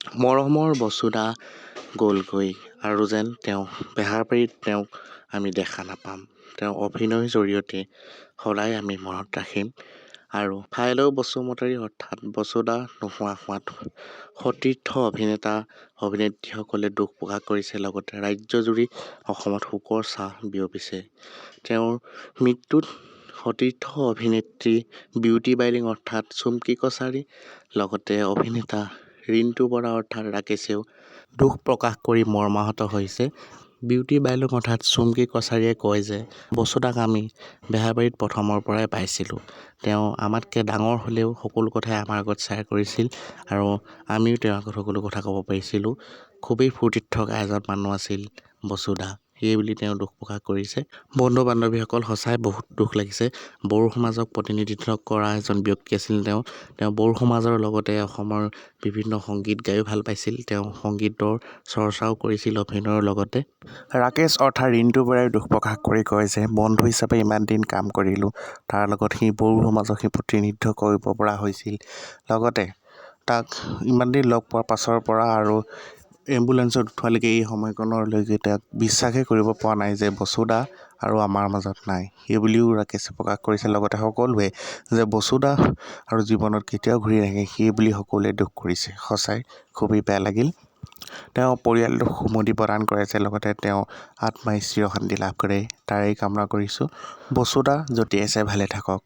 মৰমৰ বসুধা গ'লগৈ আৰু যেন তেওঁ বেহাৰবাৰীত তেওঁক আমি দেখা নাপাম। তেওঁ অভিনয়ৰ জৰিয়তে সদায় আমি মনত ৰাখিম। আৰু ফাইলেও বসুমতাৰী অৰ্থাৎ বসুধা নোহোৱা হোৱাত সতীৰ্থ অভিনেতা অভিনেত্ৰীসকলে দুখ প্ৰকাশ কৰিছে। লগতে ৰাজ্যজুৰি অসমত শোকৰ ছাঁ বিয়পিছে। তেওঁৰ মৃত্যুত সতীৰ্থ অভিনেত্ৰী বিউটি বাইলিং অৰ্থাৎ চুমকি কছাৰী লগতে অভিনেতা ৰিণ্টু বৰা অৰ্থাৎ ৰাকেশেও দুখ প্ৰকাশ কৰি মৰ্মাহত হৈছে। বিউটি বাইলিং অৰ্থাৎ চুমকি কছাৰীয়ে কয় যে বসুধাক আমি বেহাৰবাৰীত প্ৰথমৰ পৰাই পাইছিলোঁ। তেওঁ আমাতকৈ ডাঙৰ হ'লেও সকলো কথাই আমাৰ আগত শ্বেয়াৰ কৰিছিল আৰু আমিও তেওঁৰ আগত সকলো কথা ক'ব পাৰিছিলোঁ। খুবেই ফূৰ্তিত থকা এজন মানুহ আছিল বসুধা, সেই বুলি তেওঁ দুখ প্ৰকাশ কৰিছে। বন্ধু বান্ধৱীসকল, সঁচাই বহুত দুখ লাগিছে। বড়ো সমাজক প্ৰতিনিধিত্ব কৰা এজন ব্যক্তি আছিল তেওঁ বড়ো সমাজৰ লগতে অসমৰ বিভিন্ন সংগীত গায়ো ভাল পাইছিল। তেওঁ সংগীতৰ চৰ্চাও কৰিছিল অভিনয়ৰ লগতে। ৰাকেশ অৰ্থাৎ ৰিণ্টু বৰাই দুখ প্ৰকাশ কৰি কয় যে বন্ধু হিচাপে ইমান দিন কাম কৰিলোঁ, তাৰ লগত সি বড়ো সমাজক সি প্ৰতিনিধিত্ব কৰিব পৰা হৈছিল। লগতে তাক ইমান দিন লগ পোৱাৰ পাছৰ পৰা আৰু এম্বুলেঞ্চত উঠোৱালৈকে এই সময়কণলৈকে তাক বিশ্বাসেই কৰিব পৰা নাই যে বসুধা আৰু আমাৰ মাজত নাই, সেই বুলিও ৰাকেশে প্ৰকাশ কৰিছে। লগতে সকলোৱে যে বসুধা আৰু জীৱনত কেতিয়াও ঘূৰি নাহে সেই বুলি সকলোৱে দুখ কৰিছে। সঁচাই খুবেই বেয়া লাগিল। তেওঁ পৰিয়ালটোক সুমতি প্ৰদান কৰিছে, লগতে তেওঁ আত্মাই চিৰ শান্তি লাভ কৰে তাৰেই কামনা কৰিছোঁ। বসুধা য'তেই আছে ভালে থাকক।